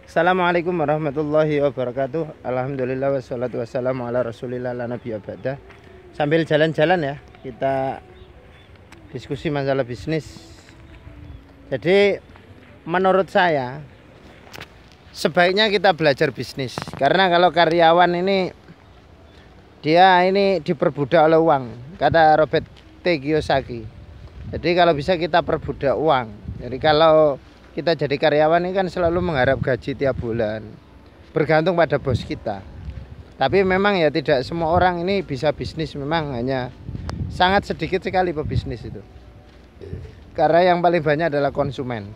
Assalamualaikum warahmatullahi wabarakatuh. Alhamdulillah wassalatu wassalamu ala rasulillah la nabiyya ba'da. Sambil jalan-jalan ya, kita diskusi masalah bisnis. Jadi menurut saya sebaiknya kita belajar bisnis. Karena kalau karyawan ini dia ini diperbudak oleh uang, kata Robert T. Kiyosaki. Jadi kalau bisa kita perbudak uang. Jadi kalau kita jadi karyawan ini kan selalu mengharap gaji tiap bulan, bergantung pada bos kita. Tapi memang ya tidak semua orang ini bisa bisnis, memang hanya sangat sedikit sekali pebisnis itu. Karena yang paling banyak adalah konsumen.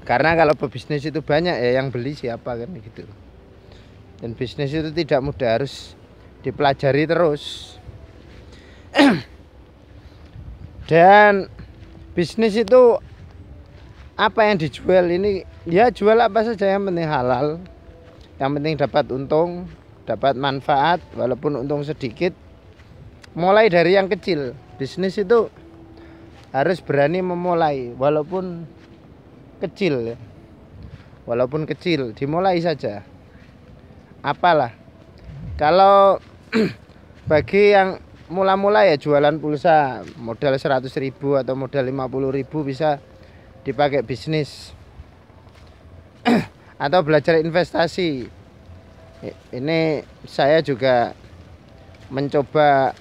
Karena kalau pebisnis itu banyak ya yang beli siapa kan gitu. Dan bisnis itu tidak mudah, harus dipelajari terus. Dan bisnis itu apa yang dijual ini ya jual apa saja, yang penting halal, yang penting dapat untung, dapat manfaat walaupun untung sedikit. Mulai dari yang kecil, bisnis itu harus berani memulai walaupun kecil ya. Walaupun kecil dimulai saja. Apalah kalau bagi yang mula-mula ya jualan pulsa modal 100.000 atau modal 50.000 bisa dipakai bisnis. Atau belajar investasi. Ini saya juga mencoba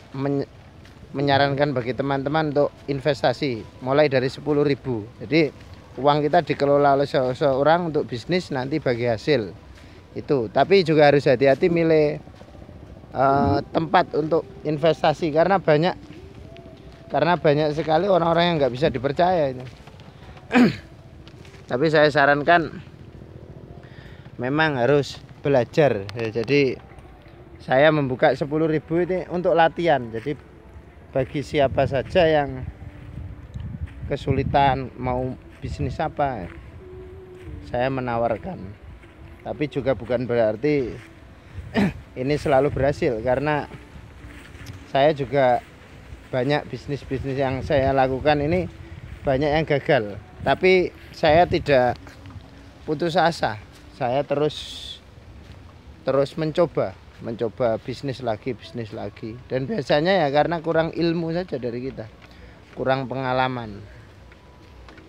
menyarankan bagi teman-teman untuk investasi mulai dari 10.000. Jadi uang kita dikelola oleh seseorang untuk bisnis, nanti bagi hasil itu. Tapi juga harus hati-hati milih tempat untuk investasi, karena banyak sekali orang-orang yang nggak bisa dipercaya ini. Tapi saya sarankan memang harus belajar ya. Jadi saya membuka 10.000 ini untuk latihan. Jadi bagi siapa saja yang kesulitan mau bisnis apa, saya menawarkan. Tapi juga bukan berarti ini selalu berhasil, karena saya juga banyak bisnis-bisnis yang saya lakukan ini banyak yang gagal. Tapi saya tidak putus asa. Saya terus mencoba bisnis lagi. Dan biasanya ya karena kurang ilmu saja dari kita, kurang pengalaman.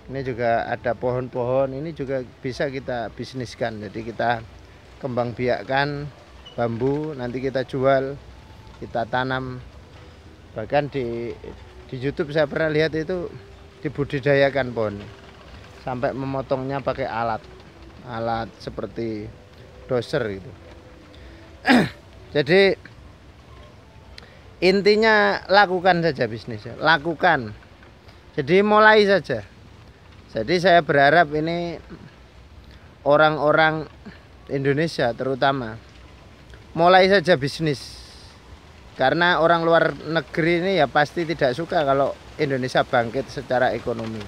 Ini juga ada pohon-pohon, ini juga bisa kita bisniskan. Jadi kita kembang biakkan bambu, nanti kita jual, kita tanam. Bahkan di YouTube saya pernah lihat itu dibudidayakan pohon, sampai memotongnya pakai alat seperti doser gitu. Jadi intinya lakukan saja bisnisnya, lakukan. Jadi mulai saja. Jadi saya berharap ini orang-orang Indonesia terutama mulai saja bisnis. Karena orang luar negeri ini ya pasti tidak suka kalau Indonesia bangkit secara ekonomi.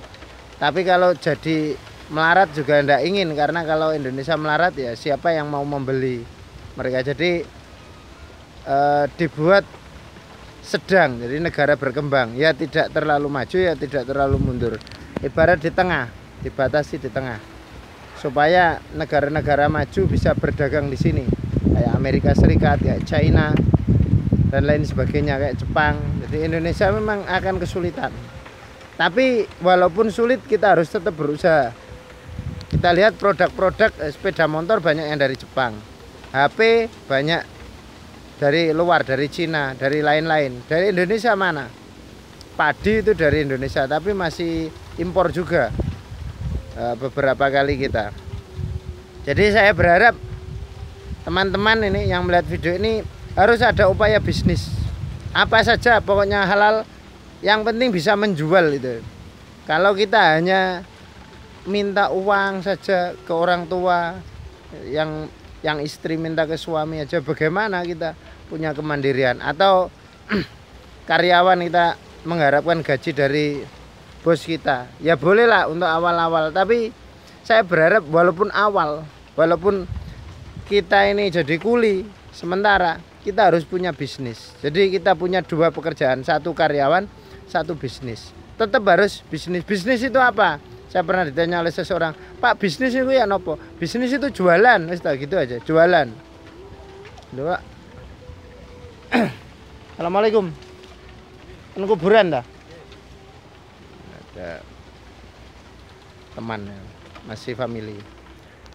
Tapi kalau jadi melarat juga tidak ingin, karena kalau Indonesia melarat ya siapa yang mau membeli mereka. Jadi dibuat sedang, jadi negara berkembang ya tidak terlalu maju ya tidak terlalu mundur. Ibarat di tengah, dibatasi di tengah, supaya negara-negara maju bisa berdagang di sini, kayak Amerika Serikat, kayak China dan lain sebagainya, kayak Jepang. Jadi Indonesia memang akan kesulitan. Tapi walaupun sulit kita harus tetap berusaha. Kita lihat produk-produk sepeda motor banyak yang dari Jepang, HP banyak dari luar, dari Cina, dari lain-lain. Dari Indonesia mana? Padi itu dari Indonesia, tapi masih impor juga beberapa kali kita. Jadi saya berharap teman-teman ini yang melihat video ini harus ada upaya bisnis. Apa saja pokoknya halal, yang penting bisa menjual itu. Kalau kita hanya minta uang saja ke orang tua, yang istri minta ke suami aja, bagaimana kita punya kemandirian? Atau karyawan kita mengharapkan gaji dari bos kita, ya bolehlah untuk awal-awal. Tapi saya berharap walaupun kita ini jadi kuli sementara, kita harus punya bisnis. Jadi kita punya dua pekerjaan, satu karyawan, satu bisnis. Tetap harus bisnis. Bisnis itu apa? Saya pernah ditanya oleh seseorang, Pak, bisnis itu ya nopo? Bisnis itu jualan, wis gitu aja, jualan. Lho, Pak. Assalamualaikum. Kan kuburan dah. Ada teman, masih family.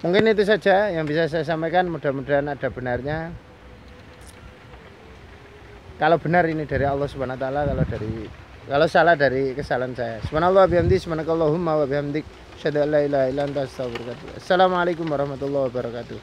Mungkin itu saja yang bisa saya sampaikan, mudah-mudahan ada benarnya. Kalau benar ini dari Allah Subhanahu wa taala, kalau salah dari kesalahan saya. Subhanallah wa bihamdi, subhanakallahumma wa bihamdik, asyhadu an la ilaha illa anta astaghfiruka wa atubu ilaik. Assalamualaikum warahmatullahi wabarakatuh.